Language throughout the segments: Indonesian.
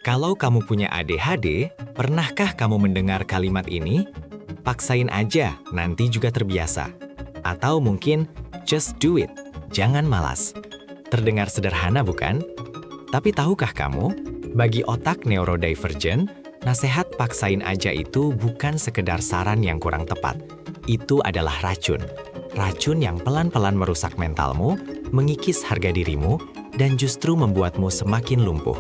Kalau kamu punya ADHD, pernahkah kamu mendengar kalimat ini? Paksain aja, nanti juga terbiasa. Atau mungkin, just do it, jangan malas. Terdengar sederhana bukan? Tapi tahukah kamu, bagi otak neurodivergent, nasihat paksain aja itu bukan sekedar saran yang kurang tepat. Itu adalah racun. Racun yang pelan-pelan merusak mentalmu, mengikis harga dirimu, dan justru membuatmu semakin lumpuh.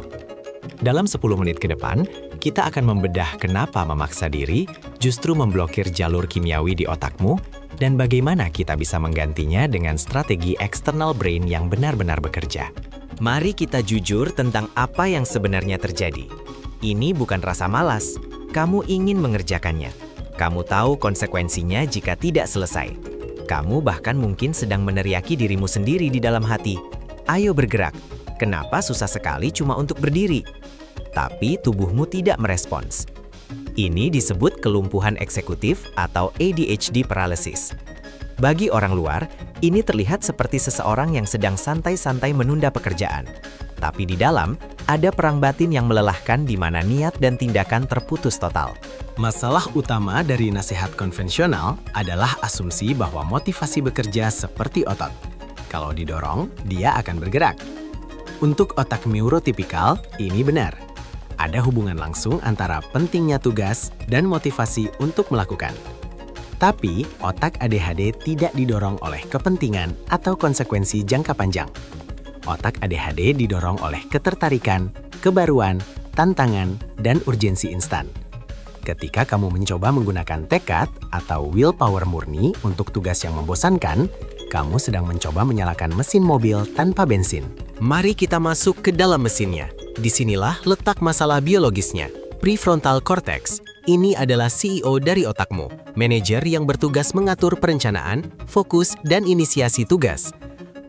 Dalam 10 menit ke depan, kita akan membedah kenapa memaksa diri justru memblokir jalur kimiawi di otakmu dan bagaimana kita bisa menggantinya dengan strategi external brain yang benar-benar bekerja. Mari kita jujur tentang apa yang sebenarnya terjadi. Ini bukan rasa malas, kamu ingin mengerjakannya. Kamu tahu konsekuensinya jika tidak selesai. Kamu bahkan mungkin sedang meneriaki dirimu sendiri di dalam hati. Ayo bergerak, kenapa susah sekali cuma untuk berdiri? Tapi tubuhmu tidak merespons. Ini disebut kelumpuhan eksekutif atau ADHD paralysis. Bagi orang luar, ini terlihat seperti seseorang yang sedang santai-santai menunda pekerjaan. Tapi di dalam, ada perang batin yang melelahkan di mana niat dan tindakan terputus total. Masalah utama dari nasihat konvensional adalah asumsi bahwa motivasi bekerja seperti otot. Kalau didorong, dia akan bergerak. Untuk otak neurotipikal, ini benar. Ada hubungan langsung antara pentingnya tugas dan motivasi untuk melakukan. Tapi, otak ADHD tidak didorong oleh kepentingan atau konsekuensi jangka panjang. Otak ADHD didorong oleh ketertarikan, kebaruan, tantangan, dan urgensi instan. Ketika kamu mencoba menggunakan tekad atau willpower murni untuk tugas yang membosankan, kamu sedang mencoba menyalakan mesin mobil tanpa bensin. Mari kita masuk ke dalam mesinnya. Disinilah letak masalah biologisnya. Prefrontal cortex. Ini adalah CEO dari otakmu, manajer yang bertugas mengatur perencanaan, fokus, dan inisiasi tugas.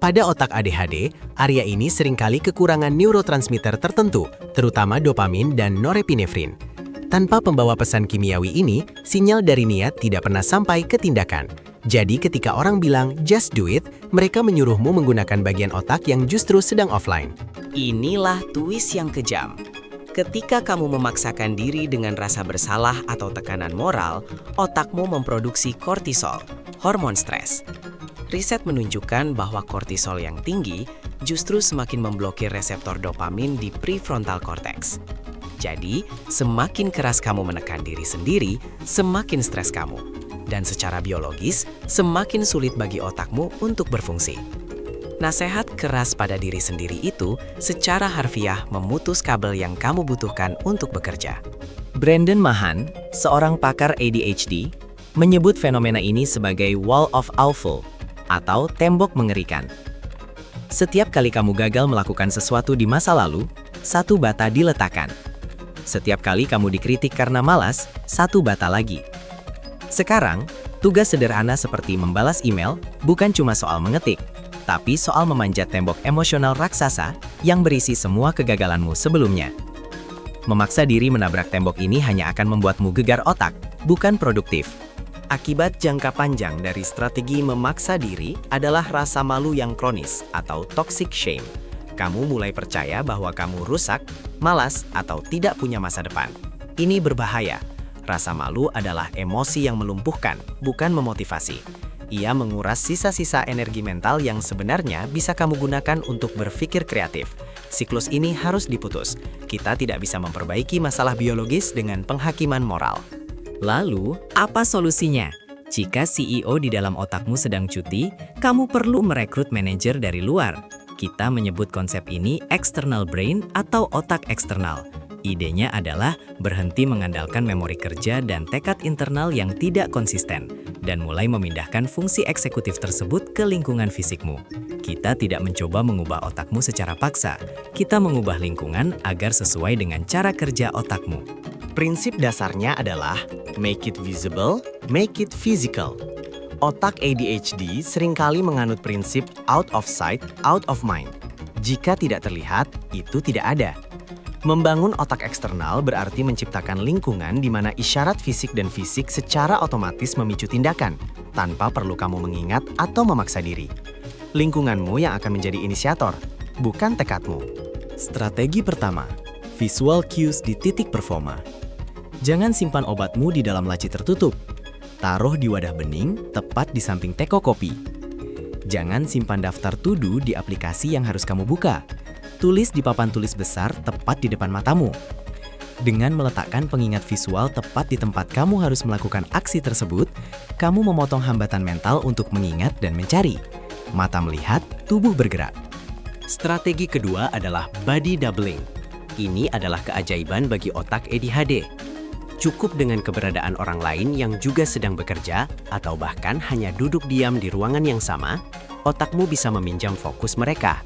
Pada otak ADHD, area ini seringkali kekurangan neurotransmitter tertentu, terutama dopamin dan norepinefrin. Tanpa pembawa pesan kimiawi ini, sinyal dari niat tidak pernah sampai ke tindakan. Jadi ketika orang bilang just do it, mereka menyuruhmu menggunakan bagian otak yang justru sedang offline. Inilah twist yang kejam. Ketika kamu memaksakan diri dengan rasa bersalah atau tekanan moral, otakmu memproduksi kortisol, hormon stres. Riset menunjukkan bahwa kortisol yang tinggi justru semakin memblokir reseptor dopamin di prefrontal cortex. Jadi, semakin keras kamu menekan diri sendiri, semakin stres kamu. Dan secara biologis, semakin sulit bagi otakmu untuk berfungsi. Nasihat keras pada diri sendiri itu secara harfiah memutus kabel yang kamu butuhkan untuk bekerja. Brandon Mahan, seorang pakar ADHD, menyebut fenomena ini sebagai wall of awful atau tembok mengerikan. Setiap kali kamu gagal melakukan sesuatu di masa lalu, satu bata diletakkan. Setiap kali kamu dikritik karena malas, satu bata lagi. Sekarang, tugas sederhana seperti membalas email bukan cuma soal mengetik, tapi soal memanjat tembok emosional raksasa yang berisi semua kegagalanmu sebelumnya. Memaksa diri menabrak tembok ini hanya akan membuatmu gegar otak, bukan produktif. Akibat jangka panjang dari strategi memaksa diri adalah rasa malu yang kronis atau toxic shame. Kamu mulai percaya bahwa kamu rusak, malas, atau tidak punya masa depan. Ini berbahaya. Rasa malu adalah emosi yang melumpuhkan, bukan memotivasi. Ia menguras sisa-sisa energi mental yang sebenarnya bisa kamu gunakan untuk berpikir kreatif. Siklus ini harus diputus. Kita tidak bisa memperbaiki masalah biologis dengan penghakiman moral. Lalu, apa solusinya? Jika CEO di dalam otakmu sedang cuti, kamu perlu merekrut manajer dari luar. Kita menyebut konsep ini external brain atau otak eksternal. Idenya adalah berhenti mengandalkan memori kerja dan tekad internal yang tidak konsisten, dan mulai memindahkan fungsi eksekutif tersebut ke lingkungan fisikmu. Kita tidak mencoba mengubah otakmu secara paksa, kita mengubah lingkungan agar sesuai dengan cara kerja otakmu. Prinsip dasarnya adalah make it visible, make it physical. Otak ADHD seringkali menganut prinsip out of sight, out of mind. Jika tidak terlihat, itu tidak ada. Membangun otak eksternal berarti menciptakan lingkungan di mana isyarat fisik dan fisik secara otomatis memicu tindakan, tanpa perlu kamu mengingat atau memaksa diri. Lingkunganmu yang akan menjadi inisiator, bukan tekadmu. Strategi pertama, Visual cues di titik performa. Jangan simpan obatmu di dalam laci tertutup. Taruh di wadah bening tepat di samping teko kopi. Jangan simpan daftar to-do di aplikasi yang harus kamu buka. Tulis di papan tulis besar tepat di depan matamu. Dengan meletakkan pengingat visual tepat di tempat kamu harus melakukan aksi tersebut, kamu memotong hambatan mental untuk mengingat dan mencari. Mata melihat, tubuh bergerak. Strategi kedua adalah body doubling. Ini adalah keajaiban bagi otak ADHD. Cukup dengan keberadaan orang lain yang juga sedang bekerja, atau bahkan hanya duduk diam di ruangan yang sama, otakmu bisa meminjam fokus mereka.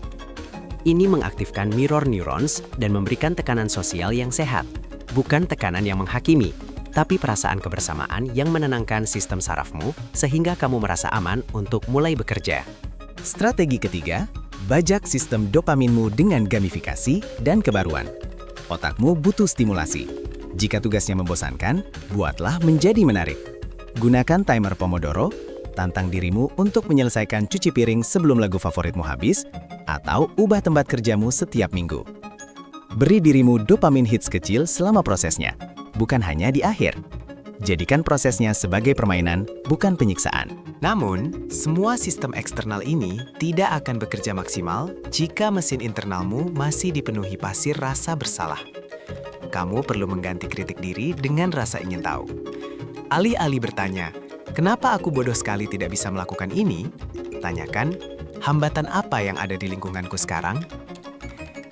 Ini mengaktifkan mirror neurons dan memberikan tekanan sosial yang sehat, bukan tekanan yang menghakimi, tapi perasaan kebersamaan yang menenangkan sistem sarafmu sehingga kamu merasa aman untuk mulai bekerja. Strategi ketiga, bajak sistem dopaminmu dengan gamifikasi dan kebaruan. Otakmu butuh stimulasi. Jika tugasnya membosankan, buatlah menjadi menarik. Gunakan timer Pomodoro, tantang dirimu untuk menyelesaikan cuci piring sebelum lagu favoritmu habis, atau ubah tempat kerjamu setiap minggu. Beri dirimu dopamin hits kecil selama prosesnya, bukan hanya di akhir. Jadikan prosesnya sebagai permainan, bukan penyiksaan. Namun, semua sistem eksternal ini tidak akan bekerja maksimal jika mesin internalmu masih dipenuhi pasir rasa bersalah. Kamu perlu mengganti kritik diri dengan rasa ingin tahu. Alih-alih bertanya, "Kenapa aku bodoh sekali tidak bisa melakukan ini?" Tanyakan, "Hambatan apa yang ada di lingkunganku sekarang?"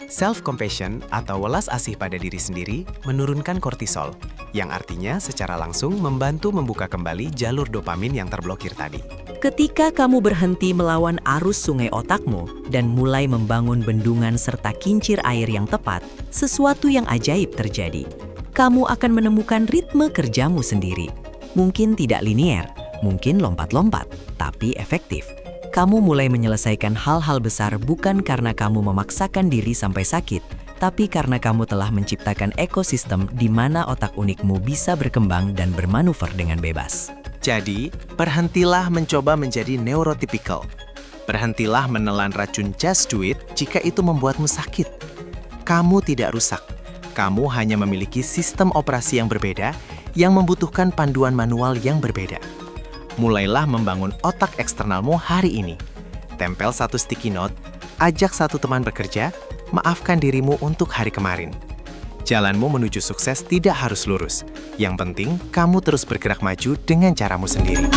Self-compassion atau welas asih pada diri sendiri menurunkan kortisol, yang artinya secara langsung membantu membuka kembali jalur dopamin yang terblokir tadi. Ketika kamu berhenti melawan arus sungai otakmu dan mulai membangun bendungan serta kincir air yang tepat, sesuatu yang ajaib terjadi. Kamu akan menemukan ritme kerjamu sendiri. Mungkin tidak linier, mungkin lompat-lompat, tapi efektif. Kamu mulai menyelesaikan hal-hal besar bukan karena kamu memaksakan diri sampai sakit, tapi karena kamu telah menciptakan ekosistem di mana otak unikmu bisa berkembang dan bermanuver dengan bebas. Jadi, berhentilah mencoba menjadi neurotypical. Berhentilah menelan racun just do it jika itu membuatmu sakit. Kamu tidak rusak. Kamu hanya memiliki sistem operasi yang berbeda yang membutuhkan panduan manual yang berbeda. Mulailah membangun otak eksternalmu hari ini. Tempel satu sticky note, ajak satu teman bekerja, maafkan dirimu untuk hari kemarin. Jalanmu menuju sukses tidak harus lurus. Yang penting, kamu terus bergerak maju dengan caramu sendiri.